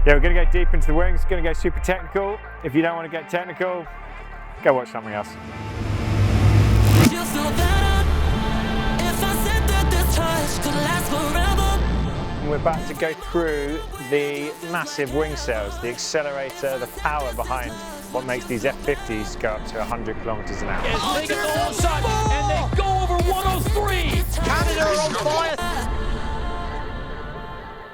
Yeah, we're going to go deep into the wings, going to go super technical. If you don't want to get technical, go watch something else. And we're about to go through the massive wing sails, the accelerator, the power behind what makes these F50s go up to 100 kilometers an hour. As they get the whole side, and they go over 103. Canada are on fire.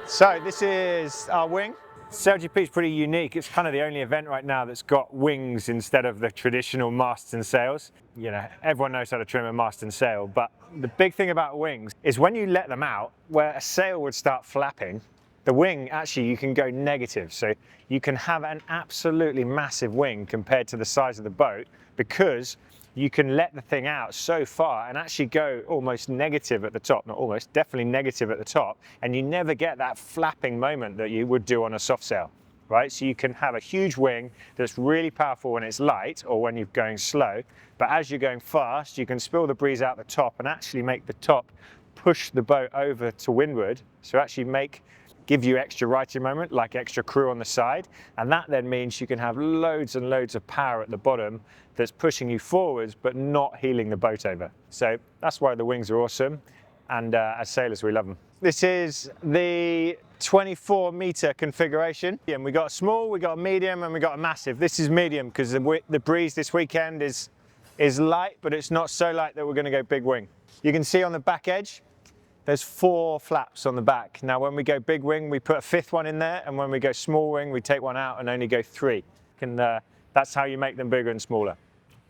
So this is our wing. SailGP is pretty unique. It's kind of the only event right now that's got wings instead of the traditional masts and sails. You know, everyone knows how to trim a mast and sail, but the big thing about wings is when you let them out, where a sail would start flapping, the wing, actually, you can go negative. So you can have an absolutely massive wing compared to the size of the boat because you can let the thing out so far and actually go almost negative at the top, not almost, definitely negative at the top, and you never get that flapping moment that you would do on a soft sail, right? So you can have a huge wing that's really powerful when it's light or when you're going slow, but as you're going fast, you can spill the breeze out the top and actually make the top push the boat over to windward, so actually give you extra righting moment, like extra crew on the side, and that then means you can have loads and loads of power at the bottom that's pushing you forwards but not heeling the boat over. So that's why the wings are awesome, and as sailors we love them. This is the 24-meter configuration, and we got a small, we got a medium, and we got a massive. This is medium because the breeze this weekend is light, but it's not so light that we're going to go big wing. You can see on the back edge there's 4 flaps on the back. Now when we go big wing, we put a 5th one in there, and when we go small wing, we take one out and only go 3. That's how you make them bigger and smaller.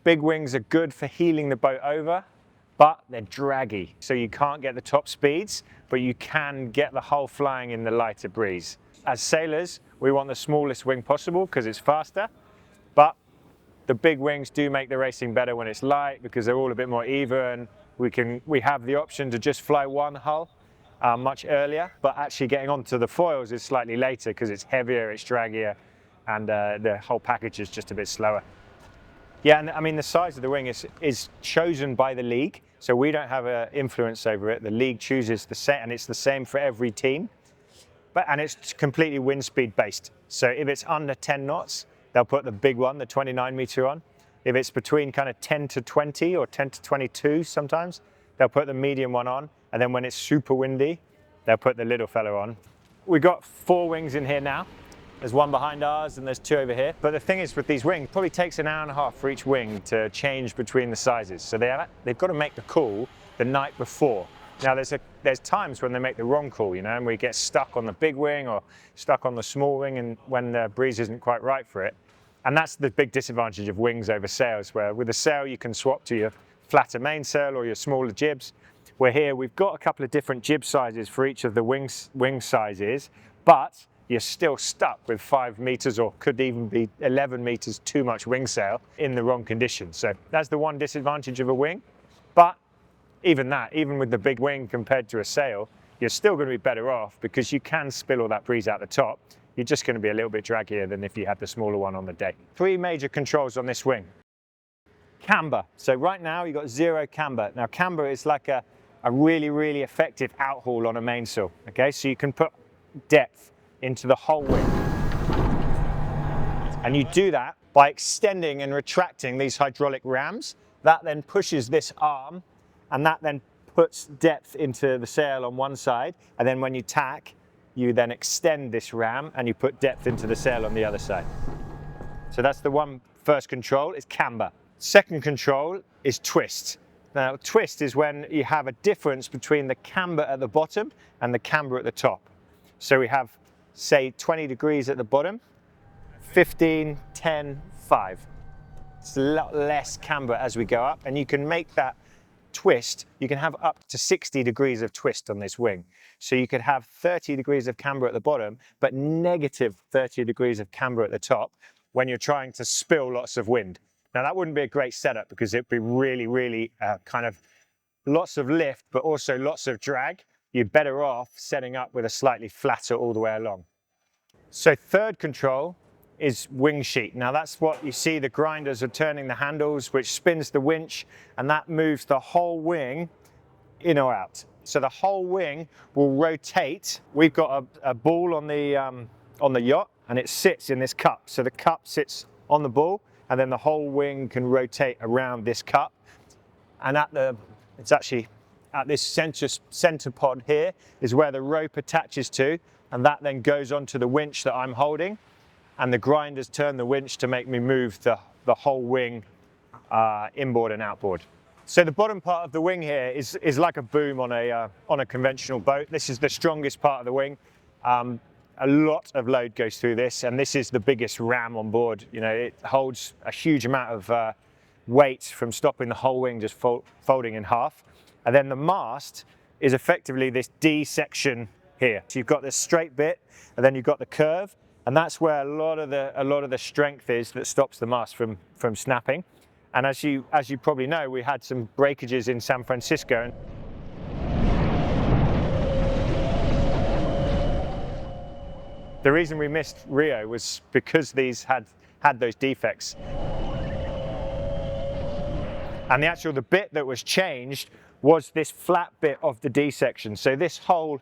Big wings are good for heeling the boat over, but they're draggy. So you can't get the top speeds, but you can get the hull flying in the lighter breeze. As sailors, we want the smallest wing possible because it's faster, but the big wings do make the racing better when it's light because they're all a bit more even. We have the option to just fly one hull much earlier, but actually getting onto the foils is slightly later because it's heavier, it's draggier, and the whole package is just a bit slower. Yeah, and I mean the size of the wing is chosen by the league, so we don't have an influence over it. The league chooses the set, and it's the same for every team. And it's completely wind speed based. So if it's under 10 knots, they'll put the big one, the 29-meter on. If it's between kind of 10 to 20 or 10 to 22 sometimes, they'll put the medium one on. And then when it's super windy, they'll put the little fella on. We've got 4 wings in here now. There's 1 behind ours and there's 2 over here. But the thing is with these wings, it probably takes an hour and a half for each wing to change between the sizes. So they've got to make the call the night before. Now there's times when they make the wrong call, you know, and we get stuck on the big wing or stuck on the small wing, and when the breeze isn't quite right for it. And that's the big disadvantage of wings over sails, where with a sail you can swap to your flatter mainsail or your smaller jibs. Where here we've got a couple of different jib sizes for each of the wing sizes, but you're still stuck with 5 meters or could even be 11 meters too much wing sail in the wrong conditions. So that's the one disadvantage of a wing. But even with the big wing compared to a sail, you're still going to be better off because you can spill all that breeze out the top. You're just going to be a little bit draggier than if you had the smaller one on the deck. 3 major controls on this wing. Camber. So right now you've got 0 camber. Now camber is like a really, really effective outhaul on a mainsail. Okay, so you can put depth into the whole wing. And you do that by extending and retracting these hydraulic rams. That then pushes this arm, and that then puts depth into the sail on one side. And then when you tack, you then extend this ram and you put depth into the sail on the other side. So that's the first control, is camber. Second control is twist. Now twist is when you have a difference between the camber at the bottom and the camber at the top. So we have, say, 20 degrees at the bottom, 15, 10, 5. It's a lot less camber as we go up, and you can make that twist, you can have up to 60 degrees of twist on this wing. So you could have 30 degrees of camber at the bottom, but negative 30 degrees of camber at the top when you're trying to spill lots of wind. Now that wouldn't be a great setup because it'd be really, really kind of lots of lift, but also lots of drag. You're better off setting up with a slightly flatter all the way along. So third control is wing sheet. Now that's what you see, the grinders are turning the handles, which spins the winch, and that moves the whole wing in or out. So the whole wing will rotate. We've got a ball on on the yacht, and it sits in this cup. So the cup sits on the ball, and then the whole wing can rotate around this cup. And it's actually at this center pod here is where the rope attaches to, and that then goes onto the winch that I'm holding, and the grinders turn the winch to make me move the whole wing inboard and outboard. So the bottom part of the wing here is like a boom on a conventional boat. This is the strongest part of the wing. A lot of load goes through this, and this is the biggest ram on board. You know, it holds a huge amount of weight from stopping the whole wing just folding in half. And then the mast is effectively this D section here. So you've got this straight bit, and then you've got the curve, and that's where a lot of the strength is that stops the mast from snapping. And as you probably know, we had some breakages in San Francisco. The reason we missed Rio was because these had those defects. And the bit that was changed was this flat bit of the D section. So this whole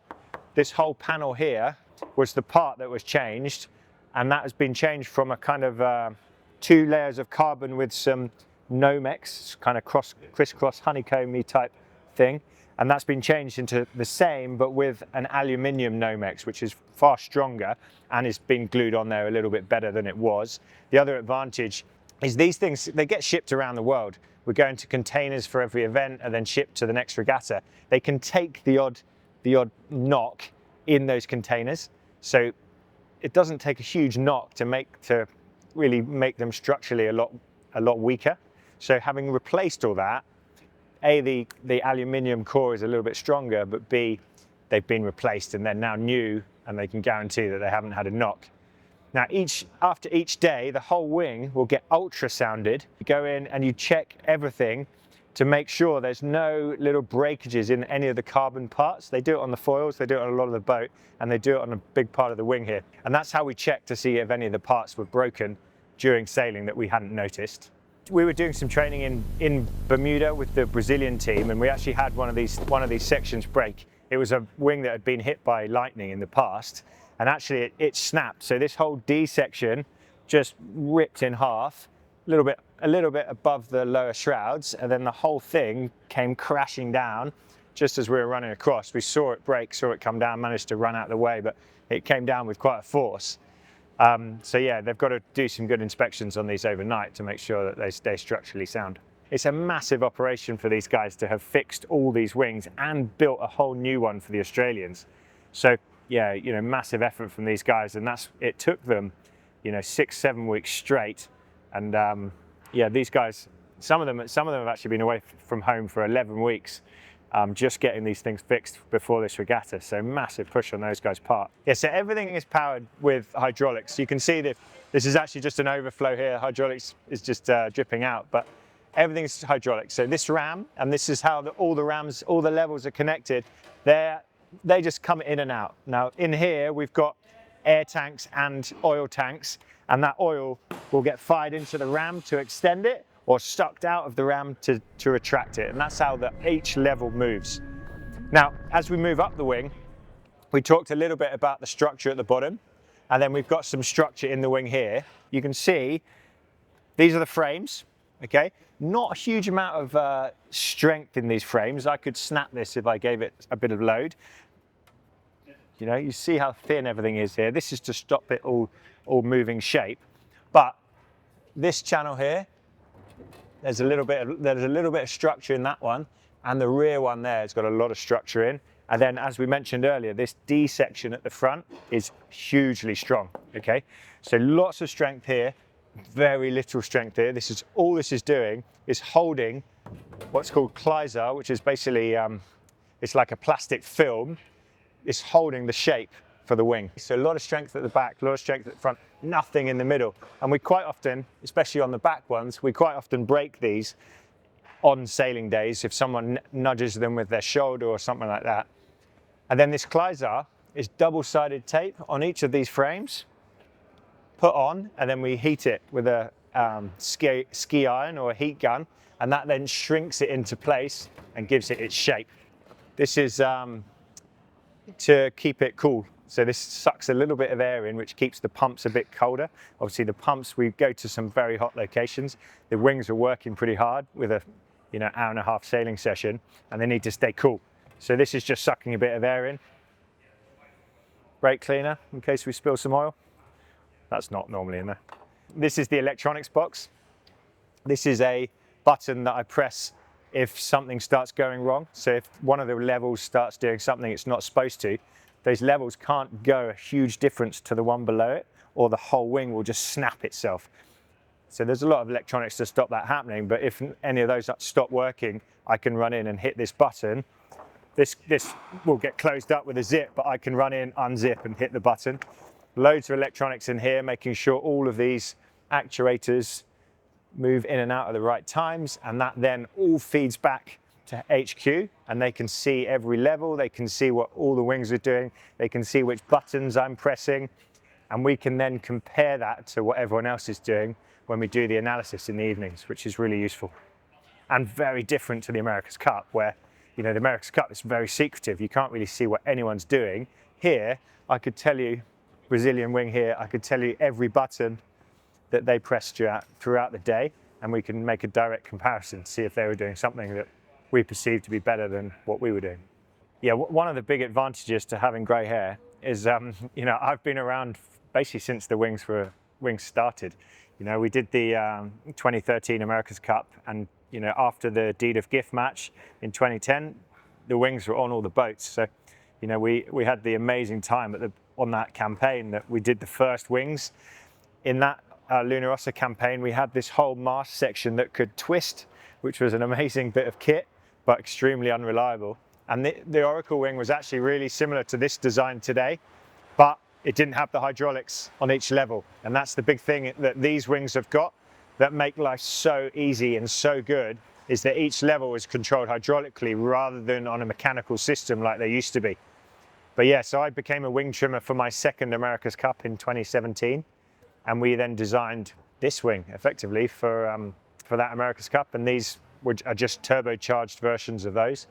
panel here was the part that was changed, and that has been changed from a kind of 2 layers of carbon with some Nomex, kind of crisscross honeycomby type thing, and that's been changed into the same but with an aluminium Nomex, which is far stronger and is being glued on there a little bit better than it was. The other advantage is these things, they get shipped around the world. We're going to containers for every event and then shipped to the next regatta. They can take the odd knock in those containers, so it doesn't take a huge knock to really make them structurally a lot weaker. So having replaced all that, A, the aluminium core is a little bit stronger, but B, they've been replaced and they're now new, and they can guarantee that they haven't had a knock. Now, after each day, the whole wing will get ultrasounded. You go in and you check everything to make sure there's no little breakages in any of the carbon parts. They do it on the foils, they do it on a lot of the boat, and they do it on a big part of the wing here. And that's how we check to see if any of the parts were broken during sailing that we hadn't noticed. We were doing some training in Bermuda with the Brazilian team, and we actually had one of these sections break. It was a wing that had been hit by lightning in the past, and actually it snapped. So this whole D section just ripped in half, a little bit above the lower shrouds, and then the whole thing came crashing down just as we were running across. We saw it break, saw it come down, managed to run out of the way, but it came down with quite a force. So yeah, they've got to do some good inspections on these overnight to make sure that they stay structurally sound. It's a massive operation for these guys to have fixed all these wings and built a whole new one for the Australians. So yeah, you know, massive effort from these guys, and it took them, you know, 6-7 weeks straight. And yeah, these guys, some of them have actually been away from home for 11 weeks. Just getting these things fixed before this regatta. So massive push on those guys' part. Yeah, so everything is powered with hydraulics. You can see that this is actually just an overflow here. Hydraulics is just dripping out, but everything's hydraulic. So this ram, and this is how all the rams, all the levels are connected. They just come in and out. Now in here, we've got air tanks and oil tanks, and that oil will get fired into the ram to extend it, or sucked out of the ram to retract it. And that's how each level moves. Now, as we move up the wing, we talked a little bit about the structure at the bottom, and then we've got some structure in the wing here. You can see these are the frames, okay? Not a huge amount of strength in these frames. I could snap this if I gave it a bit of load. You know, you see how thin everything is here. This is to stop it all moving shape. But this channel here, there's a little bit of structure in that one, and the rear one there has got a lot of structure in. And then, as we mentioned earlier, this D section at the front is hugely strong, okay? So lots of strength here, very little strength here. All this is doing is holding what's called Kleisar, which is basically, it's like a plastic film. It's holding the shape for the wing. So a lot of strength at the back, a lot of strength at the front, nothing in the middle. And we quite often, especially on the back ones, we quite often break these on sailing days if someone nudges them with their shoulder or something like that. And then this Kleisar is double-sided tape on each of these frames, put on, and then we heat it with a ski iron or a heat gun, and that then shrinks it into place and gives it its shape. This is to keep it cool So this sucks a little bit of air in, which keeps the pumps a bit colder. Obviously the pumps, we go to some very hot locations. The wings are working pretty hard with a hour-and-a-half sailing session, and they need to stay cool. So this is just sucking a bit of air in. Brake cleaner, in case we spill some oil. That's not normally in there. This is the electronics box. This is a button that I press if something starts going wrong. So if one of the levels starts doing something it's not supposed to, those levels can't go a huge difference to the one below it, or the whole wing will just snap itself. So there's a lot of electronics to stop that happening, but if any of those stop working, I can run in and hit this button. This will get closed up with a zip, but I can run in, unzip and hit the button. Loads of electronics in here, making sure all of these actuators move in and out at the right times, and that then all feeds back to HQ, and they can see every level, they can see what all the wings are doing, they can see which buttons I'm pressing, and we can then compare that to what everyone else is doing when we do the analysis in the evenings, which is really useful. And very different to the America's Cup, where the America's Cup is very secretive. You can't really see what anyone's doing. Here, I could tell you, Brazilian wing here, I could tell you every button that they pressed throughout the day, and we can make a direct comparison, see if they were doing something that we perceived to be better than what we were doing. Yeah, one of the big advantages to having grey hair is, I've been around basically since the wings started. We did the 2013 America's Cup, and after the Deed of Gift match in 2010, the wings were on all the boats. So, we had the amazing time on that campaign that we did the first wings. In that Luna Rossa campaign, we had this whole mast section that could twist, which was an amazing bit of kit, but extremely unreliable. And the Oracle wing was actually really similar to this design today, but it didn't have the hydraulics on each level. And that's the big thing that these wings have got that make life so easy and so good, is that each level is controlled hydraulically rather than on a mechanical system like they used to be. But yeah, so I became a wing trimmer for my second America's Cup in 2017. And we then designed this wing effectively for that America's Cup. And these are just turbocharged versions of those.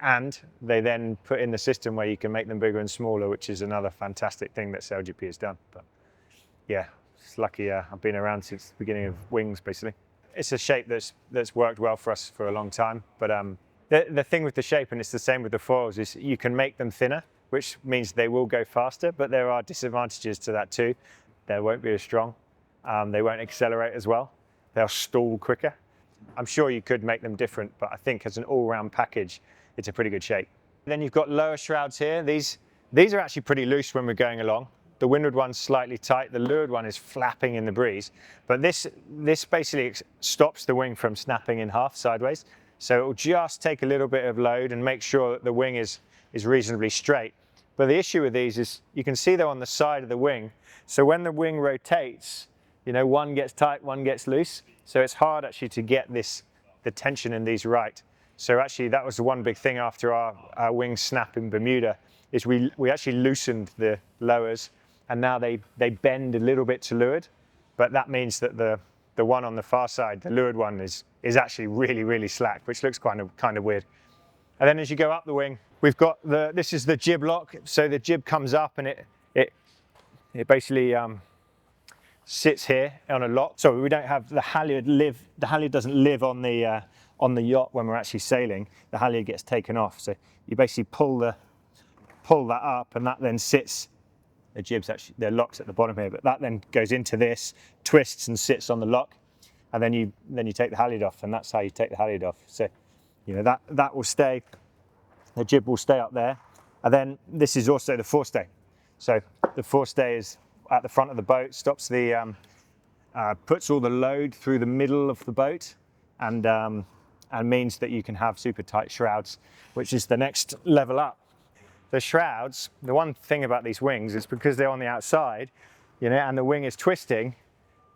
And they then put in the system where you can make them bigger and smaller, which is another fantastic thing that SailGP has done. But yeah, it's lucky I've been around since the beginning of wings, basically. It's a shape that's worked well for us for a long time. But the thing with the shape, and it's the same with the foils, is you can make them thinner, which means they will go faster, but there are disadvantages to that too. They won't be as strong. They won't accelerate as well. They'll stall quicker. I'm sure you could make them different, but I think as an all-round package, it's a pretty good shape. Then you've got lower shrouds here. These are actually pretty loose when we're going along. The windward one's slightly tight. The leeward one is flapping in the breeze. But this basically stops the wing from snapping in half sideways. So it will just take a little bit of load and make sure that the wing is reasonably straight. But the issue with these is you can see they're on the side of the wing. So when the wing rotates, one gets tight, one gets loose. So it's hard actually to get the tension in these right. So actually that was the one big thing after our wing snap in Bermuda, is we actually loosened the lowers, and now they bend a little bit to leeward. But that means that the one on the far side, the leeward one, is actually really, really slack, which looks kind of weird. And then as you go up the wing, we've got this is the jib lock. So the jib comes up and it basically sits here on a lock. So we don't have the halyard the halyard doesn't live on the yacht when we're actually sailing. The halyard gets taken off. So you basically pull that up, and that then sits. The jib's actually, they're locks at the bottom here, but that then goes into this, twists and sits on the lock, and then you take the halyard off, and that's how you take the halyard off. So that will stay. The jib will stay up there, and then this is also the forestay. So the forestay is at the front of the boat, stops puts all the load through the middle of the boat, and means that you can have super tight shrouds, which is the next level up. The shrouds, the one thing about these wings is because they're on the outside, and the wing is twisting,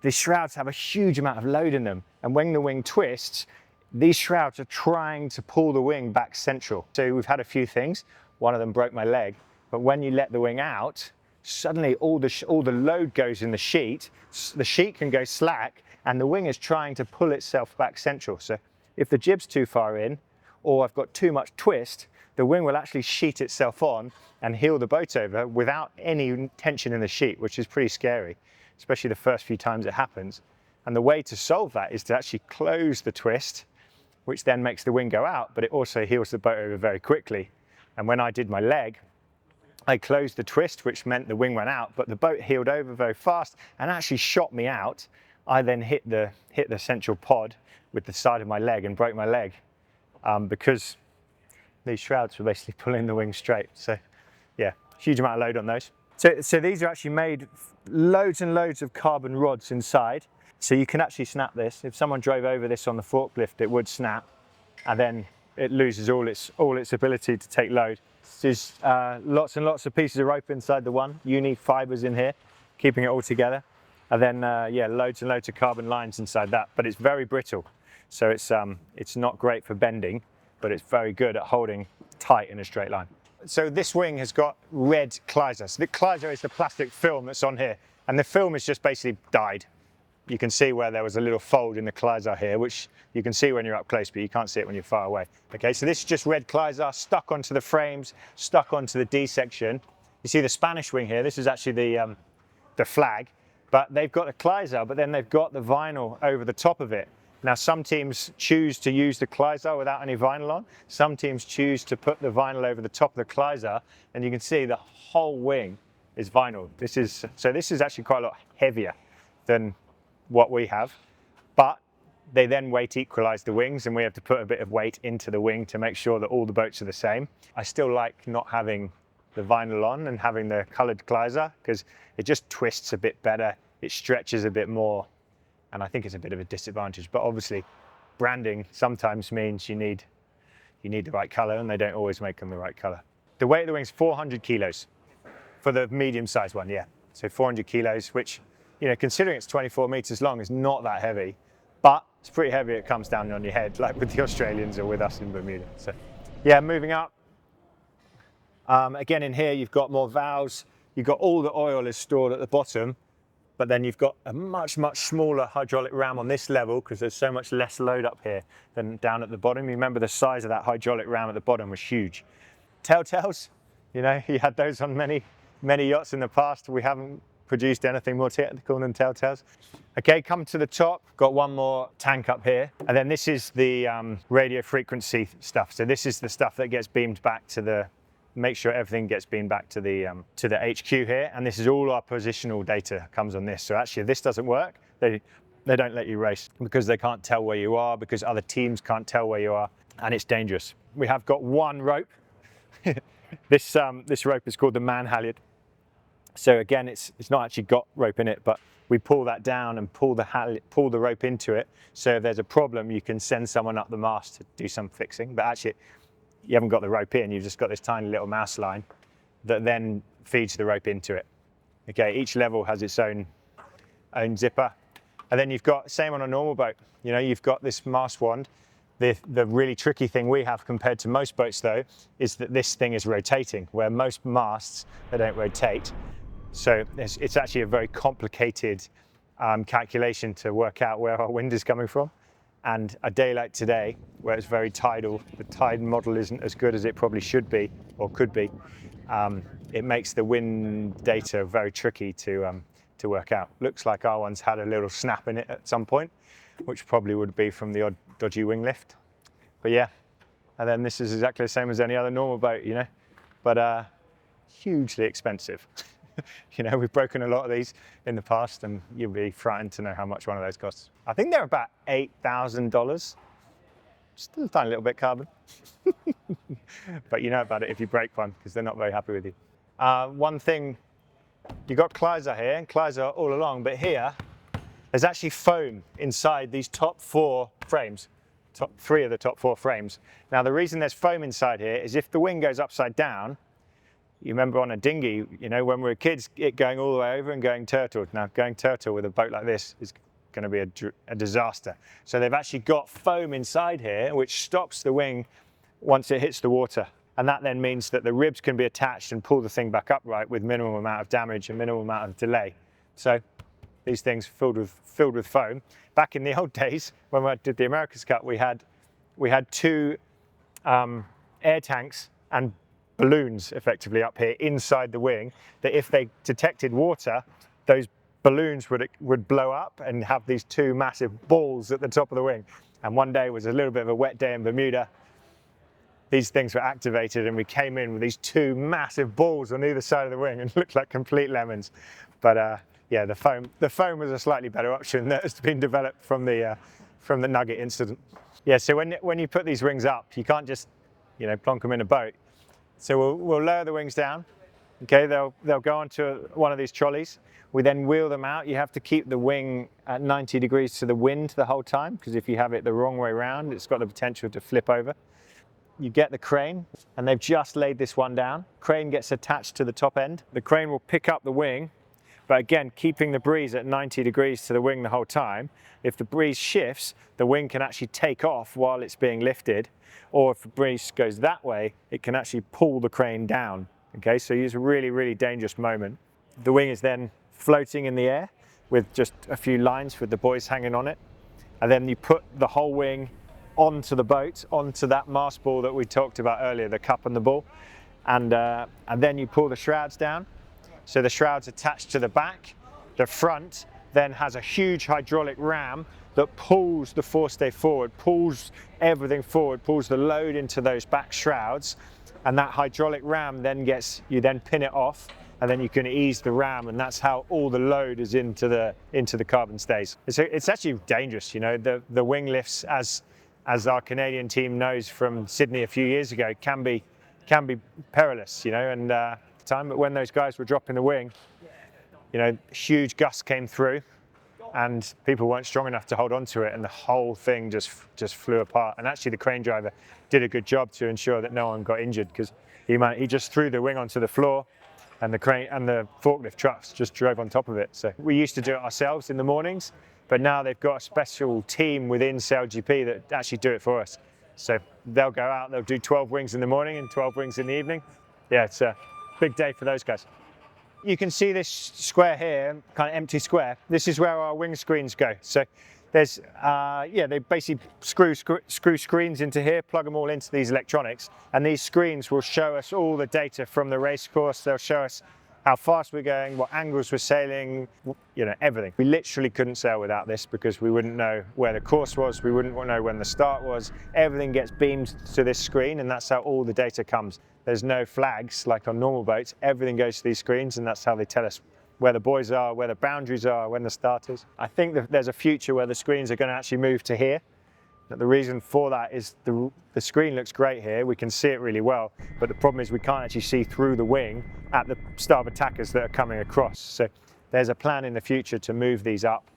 these shrouds have a huge amount of load in them. And when the wing twists, these shrouds are trying to pull the wing back central. So we've had a few things. One of them broke my leg. But when you let the wing out, suddenly all the load goes in the sheet. The sheet can go slack, and the wing is trying to pull itself back central. So if the jib's too far in, or I've got too much twist, the wing will actually sheet itself on and heel the boat over without any tension in the sheet, which is pretty scary, especially the first few times it happens. And the way to solve that is to actually close the twist, which then makes the wing go out, but it also heels the boat over very quickly. And when I did my leg, I closed the twist, which meant the wing went out, but the boat heeled over very fast and actually shot me out. I then hit the central pod with the side of my leg and broke my leg because these shrouds were basically pulling the wing straight. So yeah, huge amount of load on those. So these are actually made loads and loads of carbon rods inside. So you can actually snap this. If someone drove over this on the forklift, it would snap, and then it loses all its ability to take load. There's lots and lots of pieces of rope inside the one. Uni fibers in here, keeping it all together. And then yeah, loads and loads of carbon lines inside that, but it's very brittle. So it's not great for bending, but it's very good at holding tight in a straight line. So this wing has got red Kleiser. So the Kleiser is the plastic film that's on here, and the film is just basically dyed. You can see where there was a little fold in the Kleiser here, which you can see when you're up close, but you can't see it when you're far away. Okay, so this is just red Kleiser stuck onto the frames, stuck onto the D section. You see the Spanish wing here. This is actually the flag, but they've got a Kleiser, but then they've got the vinyl over the top of it. Now, some teams choose to use the Kleiser without any vinyl on. Some teams choose to put the vinyl over the top of the Kleiser, and you can see the whole wing is vinyl. This is actually quite a lot heavier than what we have, but they then weight equalize the wings, and we have to put a bit of weight into the wing to make sure that all the boats are the same. I still like not having the vinyl on and having the colored Kleiser because it just twists a bit better, it stretches a bit more, and I think it's a bit of a disadvantage. But obviously branding sometimes means you need the right color, and they don't always make them the right color. The weight of the wing is 400 kilos for the medium sized one, yeah. So 400 kilos, which, you know, considering it's 24 meters long, is not that heavy, but it's pretty heavy. It comes down on your head, like with the Australians or with us in Bermuda. So yeah, moving up. Again, in here, you've got more valves. You've got all the oil is stored at the bottom, but then you've got a much, much smaller hydraulic ram on this level because there's so much less load up here than down at the bottom. You remember the size of that hydraulic ram at the bottom was huge. Tailtails, you know, you had those on many, many yachts in the past. We haven't produced anything more technical than tailtails. Okay, come to the top, got one more tank up here. And then this is the radio frequency stuff. So this is the stuff that gets beamed back to make sure everything gets beamed back to the HQ here. And this is all our positional data comes on this. So actually, if this doesn't work, they don't let you race because they can't tell where you are, because other teams can't tell where you are, and it's dangerous. We have got one rope. This rope is called the man halyard. So again, it's not actually got rope in it, but we pull that down and pull the rope into it. So if there's a problem, you can send someone up the mast to do some fixing. But actually, you haven't got the rope in, you've just got this tiny little mouse line that then feeds the rope into it. Okay, each level has its own zipper. And then you've got, same on a normal boat, you know, you've got this mast wand. The really tricky thing we have compared to most boats though, is that this thing is rotating, where most masts, they don't rotate. So it's actually a very complicated calculation to work out where our wind is coming from. And a day like today, where it's very tidal, the tide model isn't as good as it probably should be or could be. It makes the wind data very tricky to work out. Looks like our one's had a little snap in it at some point, which probably would be from the odd dodgy wing lift. But yeah, and then this is exactly the same as any other normal boat, you know, but hugely expensive. You know, we've broken a lot of these in the past, and you'll be frightened to know how much one of those costs. I think they're about $8,000. Still a tiny little bit carbon. But you know about it if you break one, because they're not very happy with you. One thing, you've got Kleiser here, and Kleiser all along, but here, there's actually foam inside these top four frames, three of the top four frames. Now, the reason there's foam inside here is if the wing goes upside down, you remember on a dinghy, you know, when we were kids, it going all the way over and going turtle. Now, going turtle with a boat like this is going to be a disaster. So they've actually got foam inside here, which stops the wing once it hits the water. And that then means that the ribs can be attached and pull the thing back upright with minimum amount of damage and minimum amount of delay. So these things filled with foam. Back in the old days, when we did the America's Cup, we had two air tanks and balloons effectively up here inside the wing, that if they detected water, those balloons would blow up and have these two massive balls at the top of the wing. And one day was a little bit of a wet day in Bermuda. These things were activated and we came in with these two massive balls on either side of the wing and looked like complete lemons. But yeah, the foam was a slightly better option that has been developed from the Nugget incident. Yeah, so when you put these wings up, you can't just, you know, plonk them in a boat. So we'll lower the wings down. Okay, they'll go onto one of these trolleys. We then wheel them out. You have to keep the wing at 90 degrees to the wind the whole time, because if you have it the wrong way around, it's got the potential to flip over. You get the crane, and they've just laid this one down. Crane gets attached to the top end. The crane will pick up the wing, but again, keeping the breeze at 90 degrees to the wing the whole time. If the breeze shifts, the wing can actually take off while it's being lifted, or if the breeze goes that way, it can actually pull the crane down. Okay, so it's a really, really dangerous moment. The wing is then floating in the air with just a few lines with the buoys hanging on it. And then you put the whole wing onto the boat, onto that mast ball that we talked about earlier, the cup and the ball. And then you pull the shrouds down. So the shroud's attached to the back. The front then has a huge hydraulic ram that pulls the forestay forward, pulls everything forward, pulls the load into those back shrouds. And that hydraulic ram then you then pin it off, and then you can ease the ram, and that's how all the load is into the carbon stays. It's actually dangerous, you know. The wing lifts, as our Canadian team knows from Sydney a few years ago, can be perilous, you know. And but when those guys were dropping the wing, you know, huge gusts came through, and people weren't strong enough to hold on to it, and the whole thing just flew apart. And actually, the crane driver did a good job to ensure that no one got injured, because he just threw the wing onto the floor, and the crane and the forklift trucks just drove on top of it. So we used to do it ourselves in the mornings, but now they've got a special team within SailGP that actually do it for us. So they'll go out, they'll do 12 wings in the morning and 12 wings in the evening. Yeah, it's a big day for those guys. You can see this square here, kind of empty square. This is where our wing screens go. So there's, they basically screw screens into here, plug them all into these electronics, and these screens will show us all the data from the race course. They'll show us how fast we're going, what angles we're sailing, you know, everything. We literally couldn't sail without this, because we wouldn't know where the course was, we wouldn't know when the start was. Everything gets beamed to this screen, and that's how all the data comes. There's no flags like on normal boats. Everything goes to these screens, and that's how they tell us where the buoys are, where the boundaries are, when the start is. I think that there's a future where the screens are going to actually move to here. The reason for that is the screen looks great here, we can see it really well, but the problem is we can't actually see through the wing at the starboard tackers that are coming across. So there's a plan in the future to move these up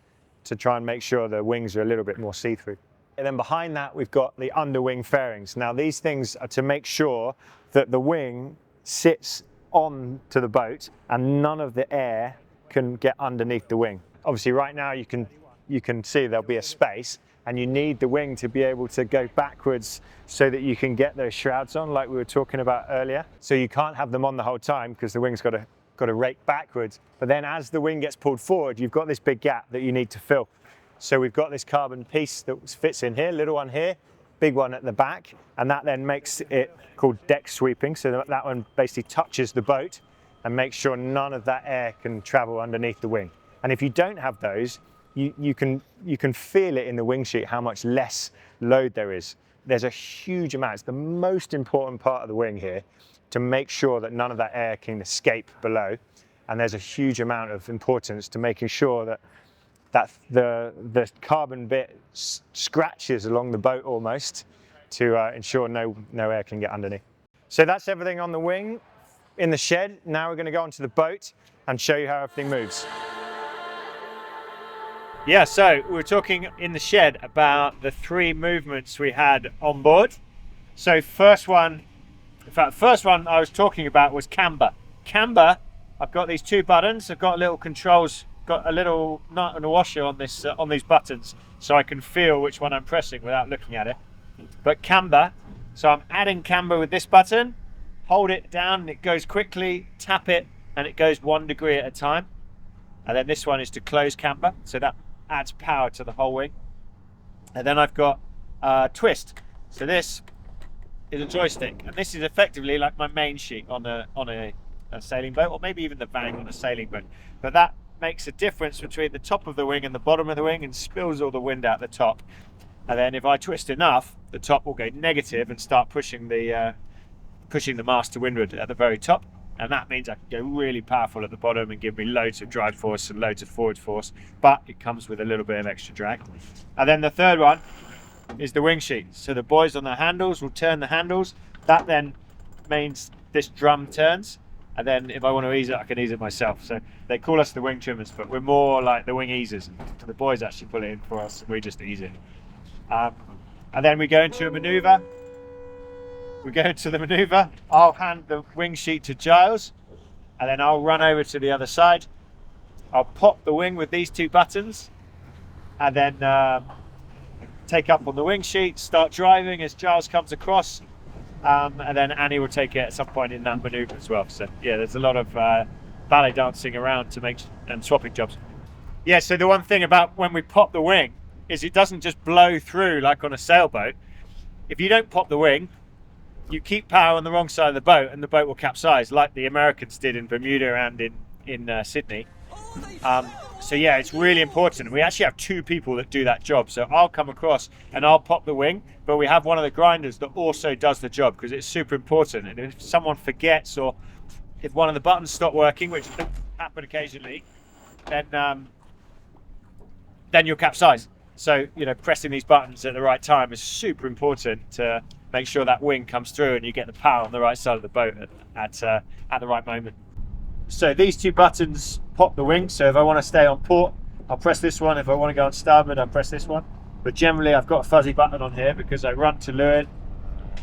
to try and make sure the wings are a little bit more see-through. And then behind that, we've got the underwing fairings. Now these things are to make sure that the wing sits on to the boat and none of the air can get underneath the wing. Obviously right now you can see there'll be a space, and you need the wing to be able to go backwards so that you can get those shrouds on like we were talking about earlier. So you can't have them on the whole time because the wing's got to rake backwards. But then as the wing gets pulled forward, you've got this big gap that you need to fill. So we've got this carbon piece that fits in here, little one here, big one at the back, and that then makes it called deck sweeping. So that one basically touches the boat and makes sure none of that air can travel underneath the wing. And if you don't have those, you can feel it in the wing sheet how much less load there is. There's a huge amount. It's the most important part of the wing here to make sure that none of that air can escape below. And there's a huge amount of importance to making sure that the carbon bit scratches along the boat almost to ensure no air can get underneath. So that's everything on the wing in the shed. Now we're going to go onto the boat and show you how everything moves. Yeah, so we were talking in the shed about the 3 movements we had on board. So first one I was talking about was camber. Camber, I've got these 2 buttons. I've got little controls, got a little nut and a washer on this on these buttons, so I can feel which one I'm pressing without looking at it. But camber, so I'm adding camber with this button. Hold it down and it goes quickly. Tap it and it goes 1 degree at a time. And then this one is to close camber, so that adds power to the whole wing. And then I've got twist. So this is a joystick, and this is effectively like my main sheet on a sailing boat, or maybe even the bang on a sailing boat. But that makes a difference between the top of the wing and the bottom of the wing, and spills all the wind out the top. And then if I twist enough, the top will go negative and start pushing the mast to windward at the very top. And that means I can go really powerful at the bottom and give me loads of drive force and loads of forward force, but it comes with a little bit of extra drag. And then the third one is the wing sheet. So the boys on the handles will turn the handles. That then means this drum turns, and then if I want to ease it, I can ease it myself. So they call us the wing trimmers, but we're more like the wing easers. The boys actually pull it in for us, and we just ease it. And then we go into a maneuver. I'll hand the wing sheet to Giles, and then I'll run over to the other side. I'll pop the wing with these two buttons, and then take up on the wing sheet, start driving as Giles comes across, and then Annie will take it at some point in that maneuver as well. So yeah, there's a lot of ballet dancing around to make and swapping jobs. Yeah, so the one thing about when we pop the wing is it doesn't just blow through like on a sailboat. If you don't pop the wing, you keep power on the wrong side of the boat, and the boat will capsize, like the Americans did in Bermuda and in Sydney. So yeah, it's really important. We actually have two people that do that job. So I'll come across and I'll pop the wing, but we have one of the grinders that also does the job, because it's super important. And if someone forgets, or if one of the buttons stop working, which happen occasionally, then you'll capsize. So, you know, pressing these buttons at the right time is super important to make sure that wing comes through and you get the power on the right side of the boat at the right moment. So these two buttons pop the wing. So if I want to stay on port, I'll press this one. If I want to go on starboard, I'll press this one. But generally I've got a fuzzy button on here because I run to leeward,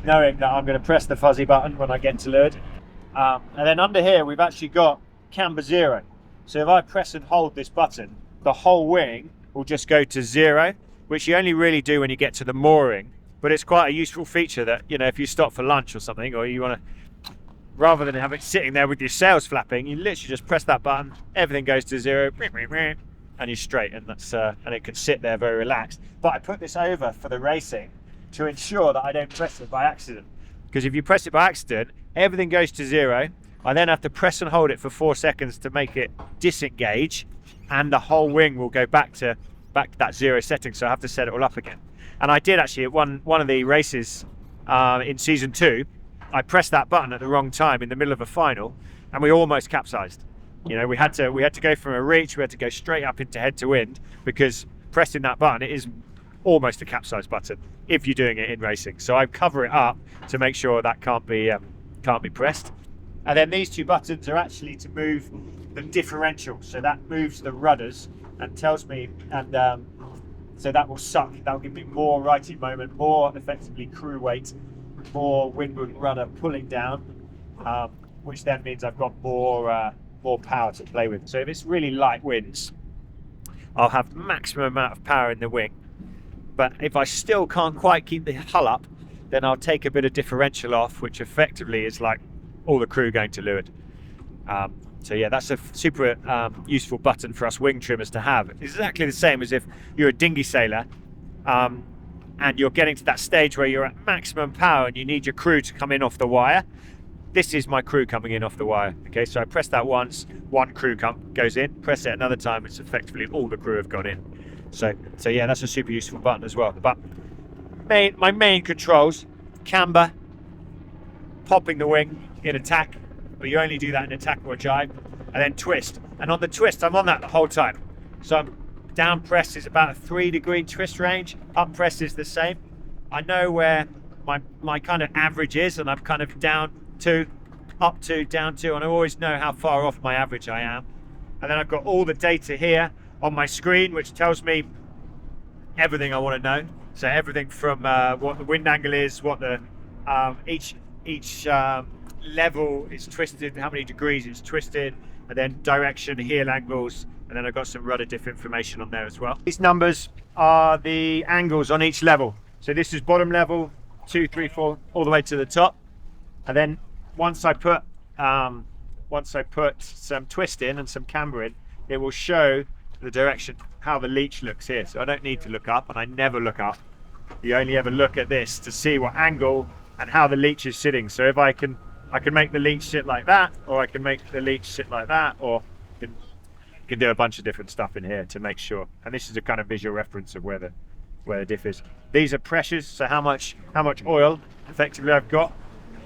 knowing that I'm going to press the fuzzy button when I get to leeward. And then under here, we've actually got camber 0. So if I press and hold this button, the whole wing will just go to 0, which you only really do when you get to the mooring. But it's quite a useful feature that, you know, if you stop for lunch or something, or you want to, rather than have it sitting there with your sails flapping, you literally just press that button, everything goes to 0, and you're straight, and that's and it can sit there very relaxed. But I put this over for the racing to ensure that I don't press it by accident, because if you press it by accident, everything goes to 0. I then have to press and hold it for 4 seconds to make it disengage, and the whole wing will go back to that 0 setting. So I have to set it all up again. And I did actually at one of the races in season 2. I pressed that button at the wrong time in the middle of a final, and we almost capsized. You know, we had to go from a reach, we had to go straight up into head to wind, because pressing that button, it is almost a capsize button if you're doing it in racing. So I cover it up to make sure that can't be pressed. And then these two buttons are actually to move the differential. So that moves the rudders and tells me, and so that will suck. That will give me more righting moment, more effectively crew weight, more windward rudder pulling down, which then means I've got more power to play with. So if it's really light winds, I'll have maximum amount of power in the wing. But if I still can't quite keep the hull up, then I'll take a bit of differential off, which effectively is like all the crew going to leeward. So yeah, that's a super useful button for us wing trimmers to have. It's exactly the same as if you're a dinghy sailor and you're getting to that stage where you're at maximum power and you need your crew to come in off the wire. This is my crew coming in off the wire. Okay, so I press that once, one crew goes in, press it another time, it's effectively all the crew have gone in. So yeah, that's a super useful button as well. But my main controls: camber, popping the wing in attack, but you only do that in attack or jibe, and then twist. And on the twist, I'm on that the whole time. So I'm down press is about a 3-degree twist range, up press is the same. I know where my kind of average is, and I'm kind of down 2, up 2, down 2, and I always know how far off my average I am. And then I've got all the data here on my screen, which tells me everything I want to know. So everything from what the wind angle is, what the each level is twisted, how many degrees it's twisted, and then direction, heel angles, and then I've got some rudder diff information on there as well. These numbers are the angles on each level. So this is bottom level, 2, 3, 4, all the way to the top. And then once I put some twist in and some camber in, it will show the direction, how the leech looks here. So I don't need to look up, and I never look up. You only ever look at this to see what angle and how the leech is sitting. So if I can make the leech sit like that, or I can make the leech sit like that, or can do a bunch of different stuff in here to make sure. And this is a kind of visual reference of where the diff is. These are pressures, so how much oil effectively I've got.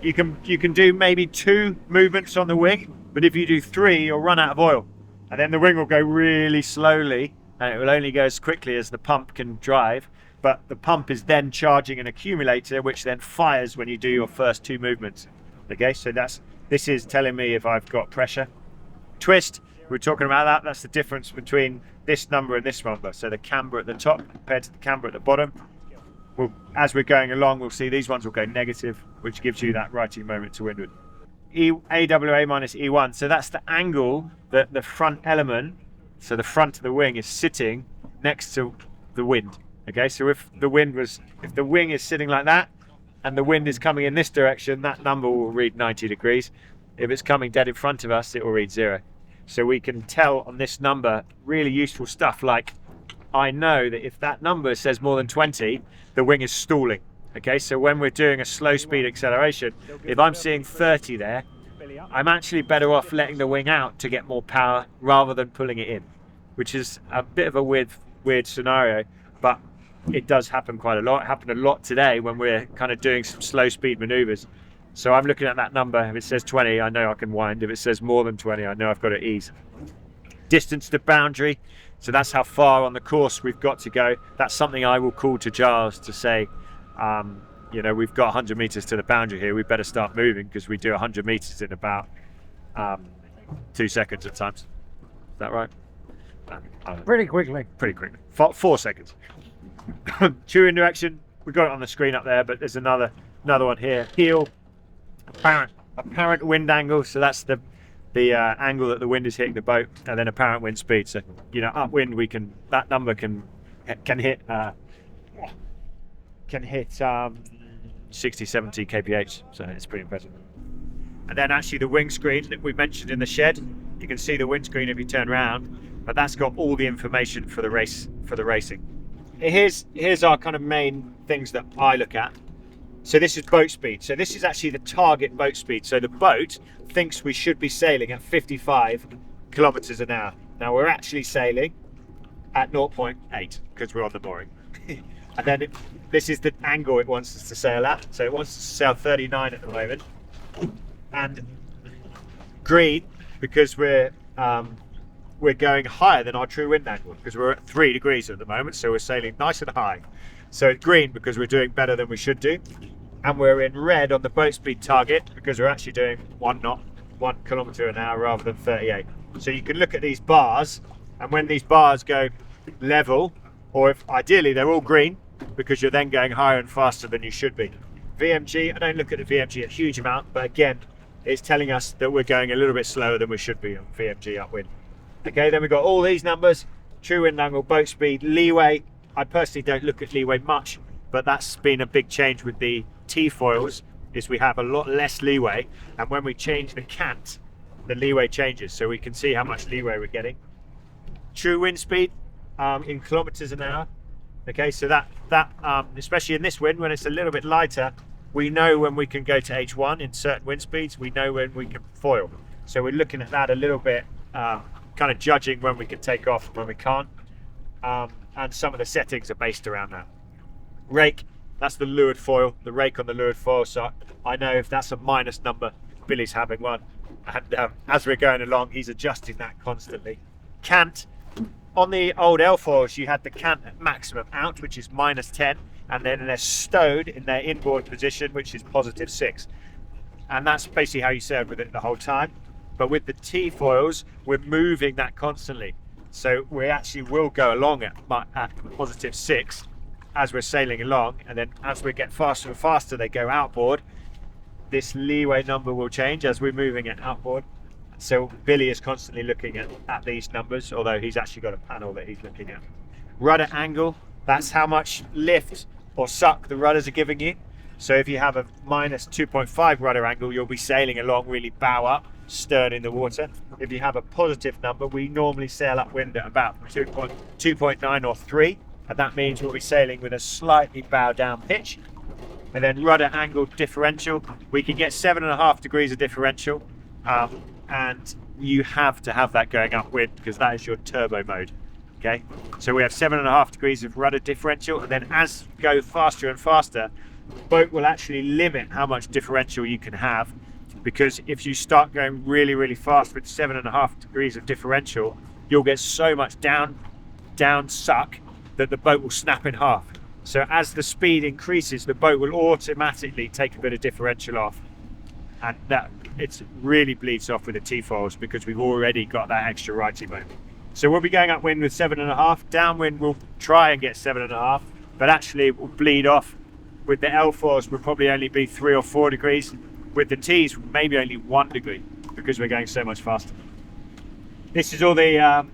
You can do maybe 2 movements on the wing, but if you do 3, you'll run out of oil, and then the wing will go really slowly, and it will only go as quickly as the pump can drive. But the pump is then charging an accumulator, which then fires when you do your first 2 movements. Okay, so this is telling me if I've got pressure. Twist, we're talking about that. That's the difference between this number and this number. So the camber at the top compared to the camber at the bottom. Well, as we're going along, we'll see these ones will go negative, which gives you that righting moment to windward. AWA minus E1. So that's the angle that the front element, so the front of the wing, is sitting next to the wind. Okay, so if the wing is sitting like that and the wind is coming in this direction, that number will read 90 degrees. If it's coming dead in front of us, it will read 0. So we can tell on this number really useful stuff, like I know that if that number says more than 20, the wing is stalling. Okay, so when we're doing a slow speed acceleration, if I'm seeing 30 there, I'm actually better off letting the wing out to get more power rather than pulling it in, which is a bit of a weird scenario, but it does happen quite a lot. It happened a lot today when we're kind of doing some slow speed maneuvers. So I'm looking at that number. If it says 20, I know I can wind. If it says more than 20, I know I've got to ease. Distance to boundary. So that's how far on the course we've got to go. That's something I will call to Giles to say, you know, we've got 100 meters to the boundary here. We better start moving because we do 100 meters in about 2 seconds at times. Is that right? Pretty quickly. Pretty quickly. 4 seconds. True in direction. We've got it on the screen up there, but there's another one here. Heel. Apparent wind angle. So that's the angle that the wind is hitting the boat, and then apparent wind speed. So, you know, upwind, that number can hit 60, 70 kph. So it's pretty impressive. And then actually the wing screen that we mentioned in the shed, you can see the windscreen if you turn around, but that's got all the information for the racing. Here's our kind of main things that I look at. So this is boat speed. So this is actually the target boat speed. So the boat thinks we should be sailing at 55 kilometers an hour. Now we're actually sailing at 0.8 because we're on the mooring. And then this is the angle it wants us to sail at. So it wants us to sail 39 at the moment. And green, because we're going higher than our true wind angle, because we're at 3 degrees at the moment, so we're sailing nice and high. So it's green because we're doing better than we should do, and we're in red on the boat speed target because we're actually doing 1 knot, 1 kilometer an hour rather than 38. So you can look at these bars, and when these bars go level, or if ideally they're all green, because you're then going higher and faster than you should be. VMG, I don't look at the VMG a huge amount, but again, it's telling us that we're going a little bit slower than we should be on VMG upwind. Okay, then we've got all these numbers: true wind angle, boat speed, leeway. I personally don't look at leeway much, but that's been a big change with the T-foils, is we have a lot less leeway, and when we change the cant, the leeway changes, so we can see how much leeway we're getting. True wind speed in kilometers an hour. Okay, so that especially in this wind, when it's a little bit lighter, we know when we can go to H1 in certain wind speeds, we know when we can foil. So we're looking at that a little bit, kind of judging when we can take off and when we can't. And some of the settings are based around that. Rake, that's the leeward foil, the rake on the leeward foil. So I know if that's a minus number, Billy's having one. And as we're going along, he's adjusting that constantly. Cant, on the old L foils, you had the cant at maximum out, which is -10, and then they're stowed in their inboard position, which is +6. And that's basically how you sailed with it the whole time. But with the T-foils, we're moving that constantly. So we actually will go along at +6 as we're sailing along, and then as we get faster and faster, they go outboard. This leeway number will change as we're moving it outboard. So Billy is constantly looking at these numbers, although he's actually got a panel that he's looking at. Rudder angle, that's how much lift or suck the rudders are giving you. So if you have a -2.5 rudder angle, you'll be sailing along really bow up, stern in the water. If you have a positive number, we normally sail upwind at about 2.9 or 3, and that means we'll be sailing with a slightly bow down pitch. And then rudder angle differential. We can get 7.5 degrees of differential, and you have to have that going upwind because that is your turbo mode. Okay, so we have 7.5 degrees of rudder differential, and then as you go faster and faster, the boat will actually limit how much differential you can have, because if you start going really, really fast with 7.5 degrees of differential, you'll get so much down suck that the boat will snap in half. So as the speed increases, the boat will automatically take a bit of differential off, and that it really bleeds off with the T-foils because we've already got that extra righty boat. So we'll be going upwind with 7.5, downwind we'll try and get 7.5, but actually it will bleed off. With the L-foils will probably only be 3 or 4 degrees. With the T's, maybe only 1 degree because we're going so much faster. This is all the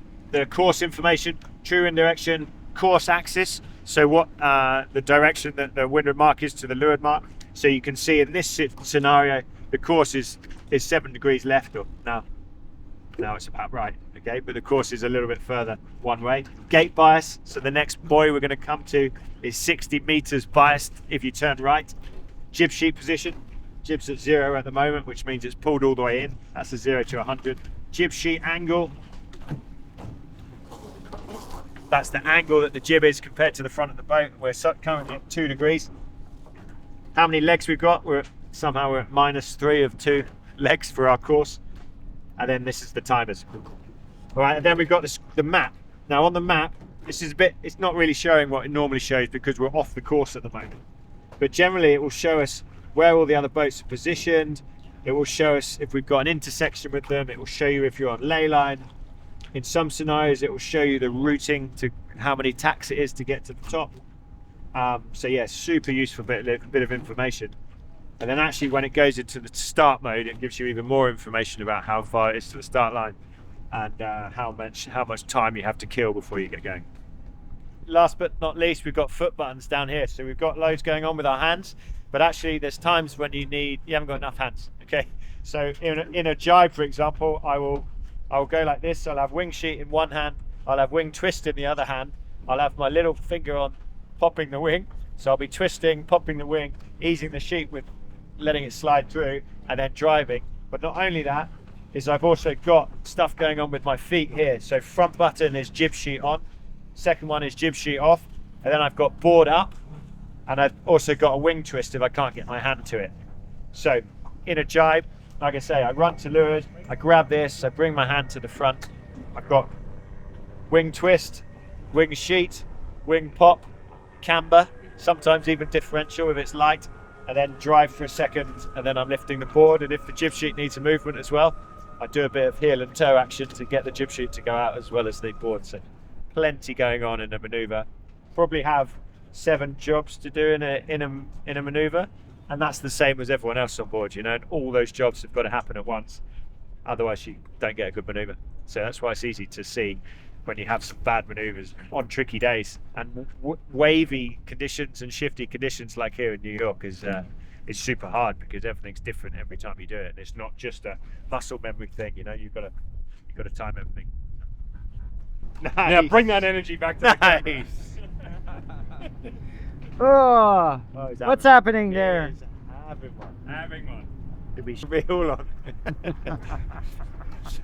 course information, true wind direction, course axis. So what the direction that the windward mark is to the leeward mark. So you can see in this scenario, the course is 7 degrees left, or now it's about right, okay? But the course is a little bit further one way. Gate bias, so the next buoy we're gonna come to is 60 meters biased if you turn right. Jib sheet position, jib's at 0 at the moment, which means it's pulled all the way in. That's a 0 to 100. Jib sheet angle, that's the angle that the jib is compared to the front of the boat. We're currently at 2 degrees. How many legs we've got? Somehow we're at -3 of 2 legs for our course. And then this is the timers. All right, and then we've got the map. Now on the map, this is it's not really showing what it normally shows because we're off the course at the moment. But generally it will show us where all the other boats are positioned. It will show us if we've got an intersection with them. It will show you if you're on ley line. In some scenarios, it will show you the routing to how many tacks it is to get to the top. So yeah, super useful bit of information. And then actually when it goes into the start mode, it gives you even more information about how far it is to the start line and how much time you have to kill before you get going. Last but not least, we've got foot buttons down here. So we've got loads going on with our hands, but actually there's times when you haven't got enough hands, okay? So in a jibe, for example, I'll go like this. I'll have wing sheet in one hand, I'll have wing twist in the other hand, I'll have my little finger on popping the wing. So I'll be twisting, popping the wing, easing the sheet with letting it slide through, and then driving. But not only that, is I've also got stuff going on with my feet here. So front button is jib sheet on, second one is jib sheet off, and then I've got board up, and I've also got a wing twist if I can't get my hand to it. So in a jibe, like I say, I run to leeward, I grab this, I bring my hand to the front, I've got wing twist, wing sheet, wing pop, camber, sometimes even differential if it's light, and then drive for a second, and then I'm lifting the board. And if the jib sheet needs a movement as well, I do a bit of heel and toe action to get the jib sheet to go out as well as the board. So plenty going on in a maneuver. Probably have 7 jobs to do in a maneuver, and that's the same as everyone else on board, you know, and all those jobs have got to happen at once, otherwise you don't get a good maneuver. So that's why it's easy to see when you have some bad maneuvers on tricky days, and wavy conditions and shifty conditions like here in New York is super hard because everything's different every time you do it, and it's not just a muscle memory thing, you know. You've got to time everything. Nice. Yeah, bring that energy back to Nice. Oh, what's happening there? having one. It'll be real on.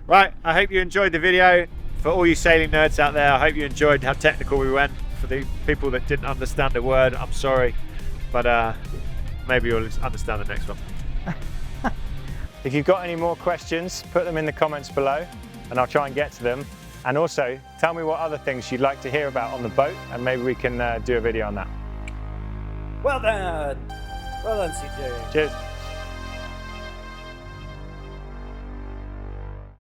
Right, I hope you enjoyed the video. For all you sailing nerds out there, I hope you enjoyed how technical we went. For the people that didn't understand a word, I'm sorry, but maybe you'll understand the next one. If you've got any more questions, put them in the comments below and I'll try and get to them. And also, tell me what other things you'd like to hear about on the boat, and maybe we can do a video on that. Well done. Well done, CJ. Cheers.